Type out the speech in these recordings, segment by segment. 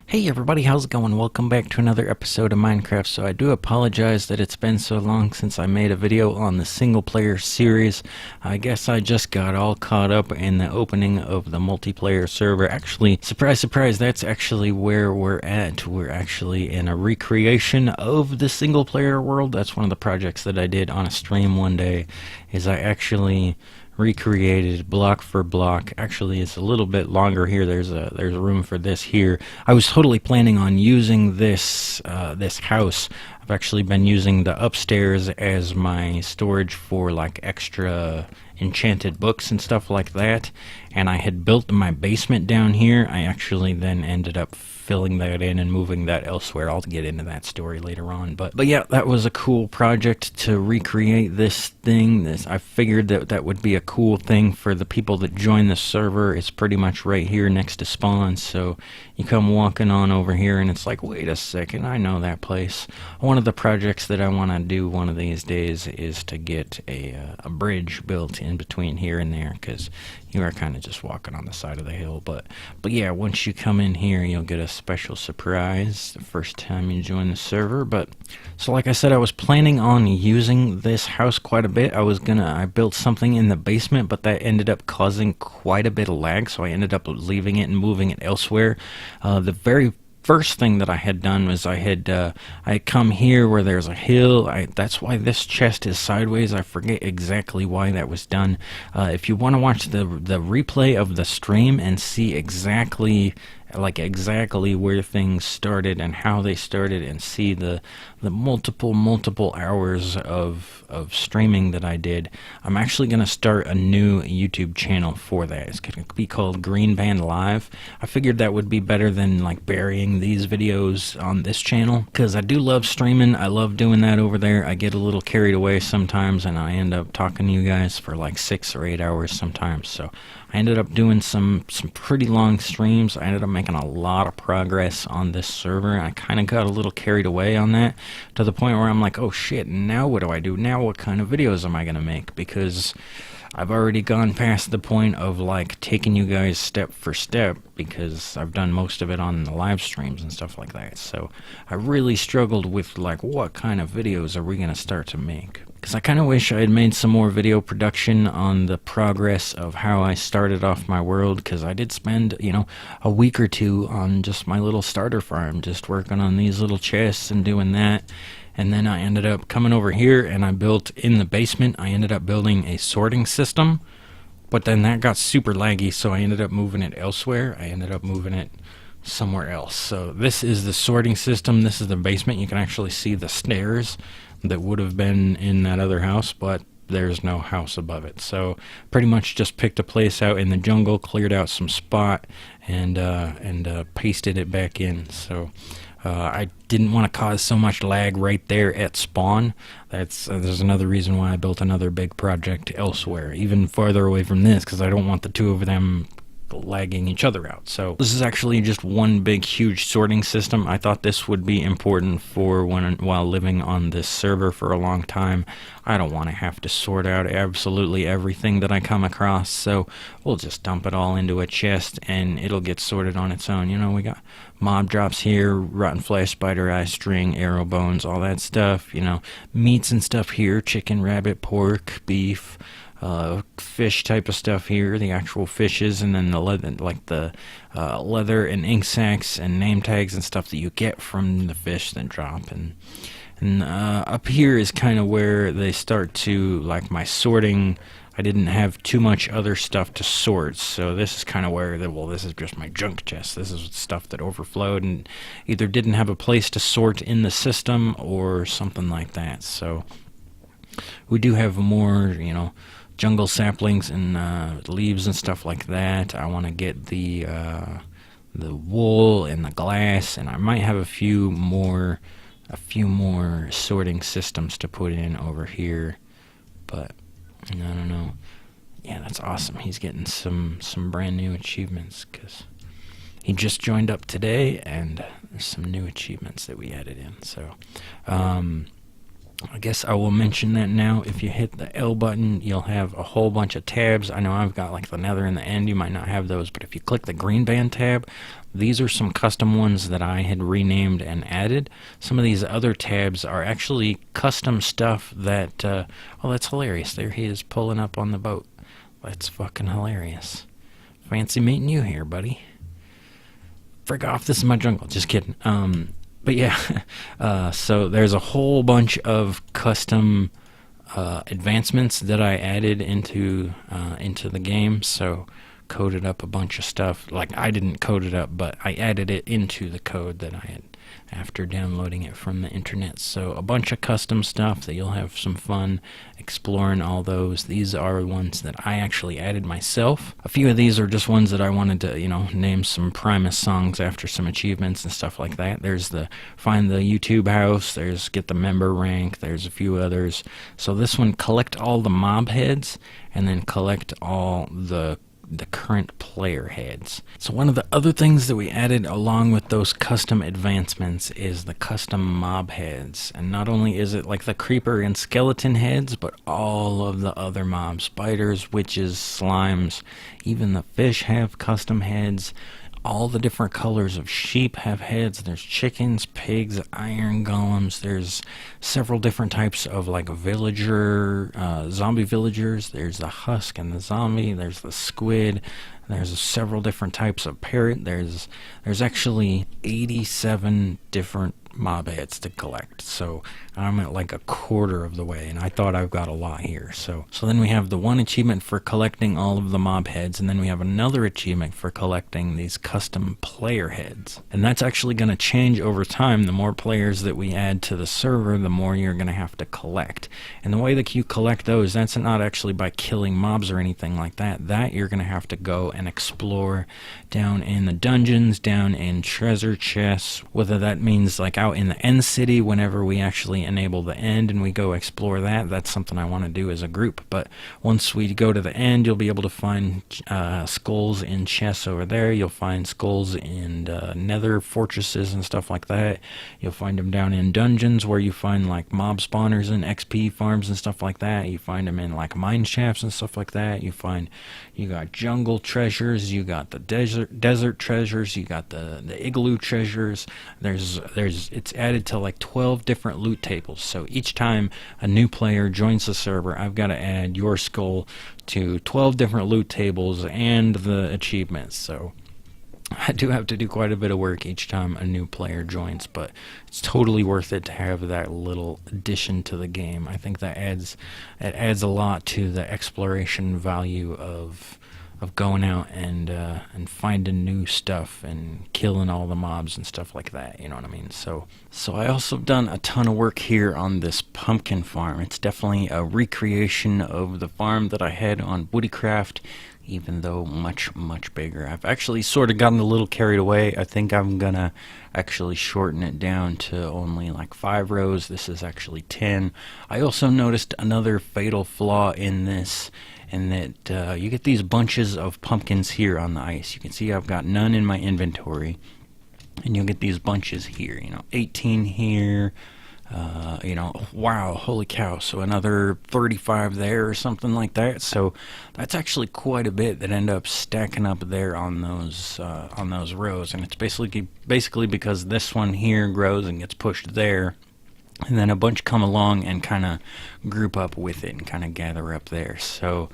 Hey everybody, how's it going? Welcome back to another episode of Minecraft. So I do apologize that it's been so long since I made a video on the single player series. I guess I just got all caught up in the opening of the multiplayer server. Actually, surprise, surprise, that's actually where we're at. We're actually in a recreation of the single player world. That's one of the projects that I did on a stream one day, is I actually recreated block for block. Actually, it's a little bit longer here. There's room for this here. I was totally planning on using this house. I've actually been using the upstairs as my storage for like extra enchanted books and stuff like that, and I had built my basement down here. I actually then ended up filling that in and moving that elsewhere. I'll get into that story later on, but yeah, that was a cool project to recreate this thing. I figured that would be a cool thing for the people that join the server. It's pretty much right here next to spawn, so you come walking on over here and it's like, wait a second, I know that place. One of the projects that I want to do one of these days is to get a bridge built in between here and there, because you are kind of just walking on the side of the hill. But yeah, once you come in here, you'll get a special surprise the first time you join the server. But so like I said, I was planning on using this house quite a bit. I built something in the basement, but that ended up causing quite a bit of lag, so I ended up leaving it and moving it elsewhere. The very first thing that I had done was I had come here where there's a hill. That's why this chest is sideways. I forget exactly why that was done. If you want to watch the replay of the stream and see exactly where things started and how they started, and see the multiple hours of streaming that I did, I'm actually going to start a new YouTube channel for that. It's going to be called GreenBand Live. I figured that would be better than like burying these videos on this channel, because I do love streaming. I love doing that over there. I get a little carried away sometimes and I end up talking to you guys for like 6 or 8 hours sometimes. So I ended up doing some pretty long streams. I ended up making a lot of progress on this server, and I kind of got a little carried away on that, to the point where I'm like, oh shit, now what do I do? Now what kind of videos am I going to make? Because I've already gone past the point of like taking you guys step for step, because I've done most of it on the live streams and stuff like that. So I really struggled with like, what kind of videos are we going to start to make? Because I kind of wish I had made some more video production on the progress of how I started off my world, because I did spend, a week or two on just my little starter farm, just working on these little chests and doing that. And then I ended up coming over here and I built in the basement. I ended up building a sorting system, but then that got super laggy, so I ended up moving it elsewhere. I ended up moving it somewhere else. So this is the sorting system. This is the basement. You can actually see the stairs that would have been in that other house, but there's no house above it. So pretty much just picked a place out in the jungle, cleared out some spot, and pasted it back in. So I didn't want to cause so much lag right there at spawn. There's another reason why I built another big project elsewhere, even farther away from this, because I don't want the two of them lagging each other out. So this is actually just one big huge sorting system. I thought this would be important for while living on this server for a long time. I don't want to have to sort out absolutely everything that I come across, so we'll just dump it all into a chest and it'll get sorted on its own. We got mob drops here, rotten flesh, spider eye string, arrow bones, all that stuff. Meats and stuff here, chicken, rabbit, pork, beef, fish type of stuff here, the actual fishes, and then the leather, like the leather and ink sacs and name tags and stuff that you get from the fish that drop. And up here is kind of where they start to, like, my sorting. I didn't have too much other stuff to sort, so this is kind of where this is just my junk chest. This is stuff that overflowed and either didn't have a place to sort in the system or something like that. So we do have more, jungle saplings and leaves and stuff like that. I want to get the wool and the glass, and I might have a few more sorting systems to put in over here, but I don't know. Yeah, that's awesome. He's getting some brand new achievements because he just joined up today, and there's some new achievements that we added in. So I guess I will mention that now. If you hit the L button, you'll have a whole bunch of tabs. I know I've got like the nether and the end. You might not have those, but if you click the GreenBand tab, these are some custom ones that I had renamed and added. Some of these other tabs are actually custom stuff that, oh, that's hilarious. There he is pulling up on the boat. That's fucking hilarious. Fancy meeting you here, buddy. Frick off, this is my jungle. Just kidding. But yeah, so there's a whole bunch of custom advancements that I added into the game. So coded up a bunch of stuff. Like, I didn't code it up, but I added it into the code that I had after downloading it from the internet. So a bunch of custom stuff that you'll have some fun exploring all those. These are ones that I actually added myself. A few of these are just ones that I wanted to, name some Primus songs after some achievements and stuff like that. There's the find the YouTube house, there's get the member rank, there's a few others. So this one, collect all the mob heads and then collect all the current player heads. So one of the other things that we added along with those custom advancements is the custom mob heads. And not only is it like the creeper and skeleton heads, but all of the other mobs, spiders, witches, slimes, even the fish have custom heads. All the different colors of sheep have heads. There's chickens, pigs, iron golems. There's several different types of like villager, zombie villagers. There's the husk and the zombie. There's the squid. There's several different types of parrot. There's actually 87 different mob heads to collect. So I'm at like a quarter of the way, and I thought I've got a lot here. So then we have the one achievement for collecting all of the mob heads, and then we have another achievement for collecting these custom player heads. And that's actually going to change over time. The more players that we add to the server, the more you're going to have to collect. And the way that you collect those, that's not actually by killing mobs or anything like that. That you're going to have to go and explore down in the dungeons, down in treasure chests, whether that means like out in the end city whenever we actually enable the end and we go explore that. That's something I want to do as a group. But once we go to the end, you'll be able to find skulls in chests over there. You'll find skulls in nether fortresses and stuff like that. You'll find them down in dungeons where you find like mob spawners and XP farms and stuff like that. You find them in like mine shafts and stuff like that. You got jungle treasures, you got the desert treasures, you got the igloo treasures. It's added to like 12 different loot tables. So each time a new player joins the server, I've got to add your skull to 12 different loot tables and the achievements. So I do have to do quite a bit of work each time a new player joins, but it's totally worth it to have that little addition to the game. I think that adds a lot to the exploration value of going out and finding new stuff and killing all the mobs and stuff like that, you know what I mean? So I also done a ton of work here on this pumpkin farm. It's definitely a recreation of the farm that I had on Woodycraft, even though much bigger. I've actually sort of gotten a little carried away. I think I'm gonna actually shorten it down to only like 5 rows. This is actually 10. I also noticed another fatal flaw in this, and that you get these bunches of pumpkins here on the ice. You can see I've got none in my inventory, and you'll get these bunches here, 18 here, wow, holy cow, so another 35 there or something like that. So that's actually quite a bit that end up stacking up there on those rows, and it's basically because this one here grows and gets pushed there, and then a bunch come along and kind of group up with it and kind of gather up there. So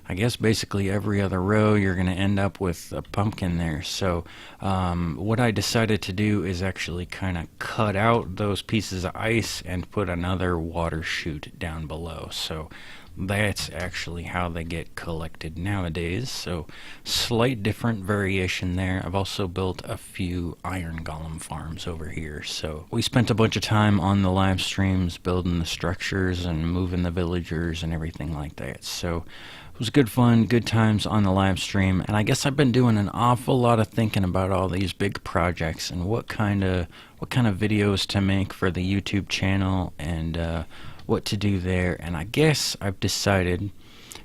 I guess basically every other row you're going to end up with a pumpkin there. So what I decided to do is actually kind of cut out those pieces of ice and put another water chute down below. So that's actually how they get collected nowadays. So slight different variation there. I've also built a few iron golem farms over here. So we spent a bunch of time on the live streams building the structures and moving the villagers and everything like that. So it was good fun, good times on the live stream. And I guess I've been doing an awful lot of thinking about all these big projects and what kind of videos to make for the YouTube channel and what to do there. And I guess I've decided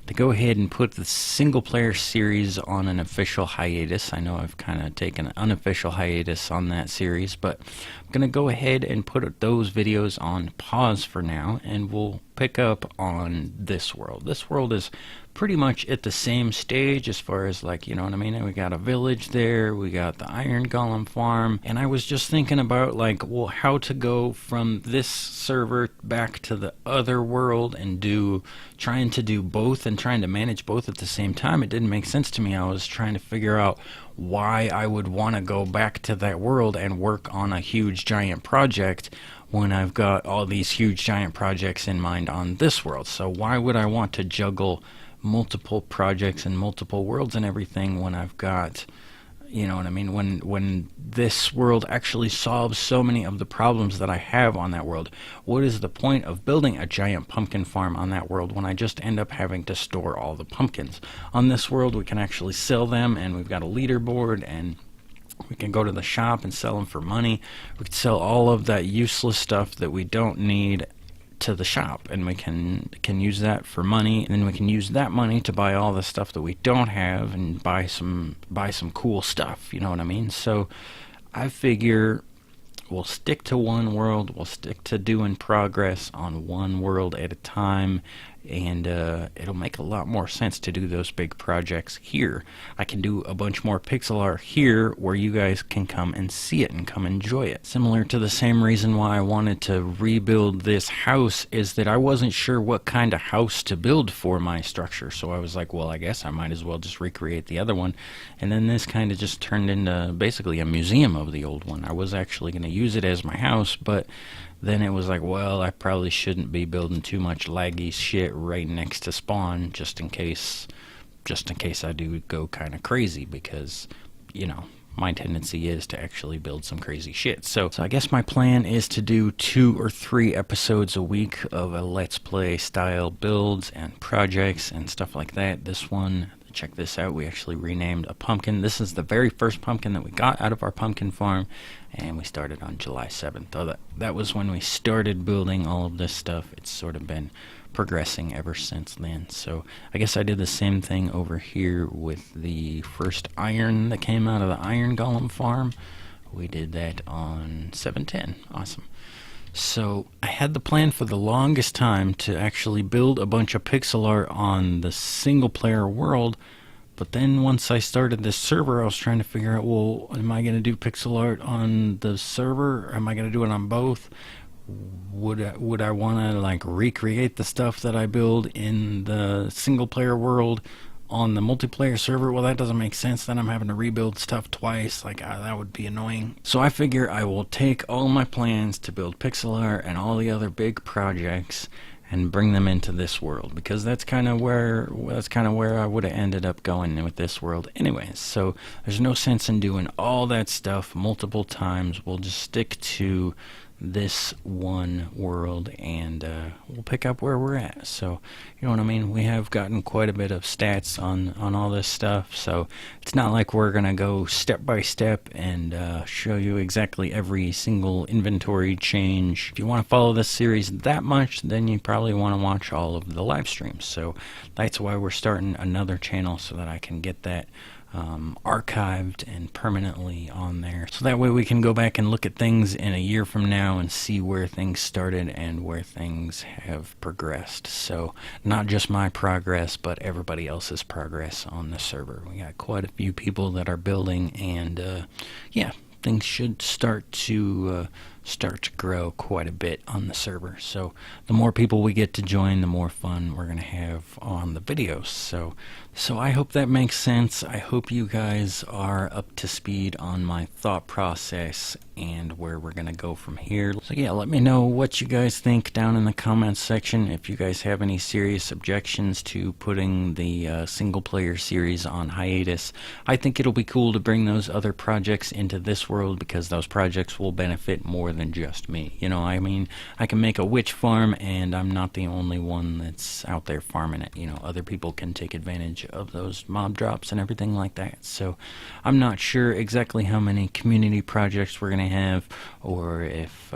to go ahead and put the single player series on an official hiatus. I know I've kind of taken an unofficial hiatus on that series, but I'm going to go ahead and put those videos on pause for now, and we'll pick up on this world. This world is pretty much at the same stage as far as, like, you know what I mean? We got a village there, we got the Iron Golem farm, and I was just thinking about, like, well, how to go from this server back to the other world and trying to do both and trying to manage both at the same time. It didn't make sense to me. I was trying to figure out why I would want to go back to that world and work on a huge giant project when I've got all these huge giant projects in mind on this world. So why would I want to juggle multiple projects and multiple worlds and everything when I've got, you know what I mean, when this world actually solves so many of the problems that I have on that world? What is the point of building a giant pumpkin farm on that world when I just end up having to store all the pumpkins? On this world, we can actually sell them, and we've got a leaderboard, and we can go to the shop and sell them for money. We can sell all of that useless stuff that we don't need to the shop, and we can use that for money, and then we can use that money to buy all the stuff that we don't have and buy some cool stuff, you know what I mean? So I figure we'll stick to one world, we'll stick to doing progress on one world at a time, and it'll make a lot more sense to do those big projects here. I can do a bunch more pixel art here where you guys can come and see it and come enjoy it. Similar to the same reason why I wanted to rebuild this house is that I wasn't sure what kind of house to build for my structure. So I was like, well, I guess I might as well just recreate the other one. And then this kind of just turned into basically a museum of the old one. I was actually going to use it as my house, but then it was like, well, I probably shouldn't be building too much laggy shit right next to spawn, just in case I do go kind of crazy, because, you know, my tendency is to actually build some crazy shit. So I guess my plan is to do 2 or 3 episodes a week of a Let's Play style builds and projects and stuff like that. This one, check this out, we actually renamed a pumpkin. This is the very first pumpkin that we got out of our pumpkin farm, and we started on July 7th. That was when we started building all of this stuff. It's sort of been progressing ever since then. So I guess I did the same thing over here with the first iron that came out of the Iron Golem farm. We did that on 7/10. Awesome. So I had the plan for the longest time to actually build a bunch of pixel art on the single player world, but then once I started this server, I was trying to figure out, well, am I going to do pixel art on the server, or am I going to do it on both? Would I want to, like, recreate the stuff that I build in the single player world on the multiplayer server? Well, that doesn't make sense. Then I'm having to rebuild stuff twice. Like, that would be annoying. So I figure I will take all my plans to build pixel art and all the other big projects and bring them into this world, because that's kind of where I would have ended up going with this world anyways. So there's no sense in doing all that stuff multiple times. We'll just stick to this one world, and we'll pick up where we're at. So, you know what I mean, we have gotten quite a bit of stats on all this stuff, so it's not like we're gonna go step by step and show you exactly every single inventory change. If you want to follow this series that much, then you probably want to watch all of the live streams. So that's why we're starting another channel, so that I can get that archived and permanently on there, so that way we can go back and look at things in a year from now and see where things started and where things have progressed. So not just my progress, but everybody else's progress on the server. We got quite a few people that are building, and yeah, things should start to grow quite a bit on the server. So the more people we get to join, the more fun we're going to have on the videos. So I hope that makes sense. I hope you guys are up to speed on my thought process and where we're going to go from here. So yeah, let me know what you guys think down in the comments section. If you guys have any serious objections to putting the single player series on hiatus, I think it'll be cool to bring those other projects into this world, because those projects will benefit more than just me. You know, I mean, I can make a witch farm, and I'm not the only one that's out there farming it. You know, other people can take advantage of those mob drops and everything like that. So I'm not sure exactly how many community projects we're going to have, or if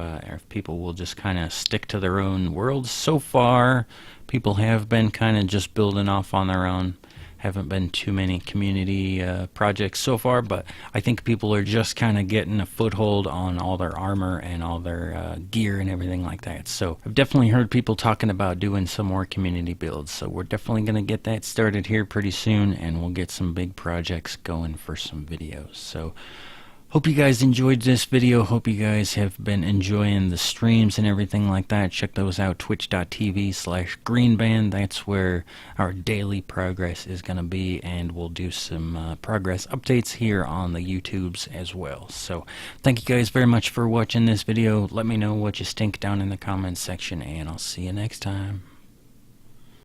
people will just kind of stick to their own worlds. So far, people have been kind of just building off on their own. Haven't been too many community projects so far, but I think people are just kind of getting a foothold on all their armor and all their gear and everything like that. So I've definitely heard people talking about doing some more community builds. So we're definitely going to get that started here pretty soon, and we'll get some big projects going for some videos. So hope you guys enjoyed this video. Hope you guys have been enjoying the streams and everything like that. Check those out, twitch.tv/GreenBand. That's where our daily progress is going to be, and we'll do some progress updates here on the YouTubes as well. So thank you guys very much for watching this video. Let me know what you think down in the comments section, and I'll see you next time.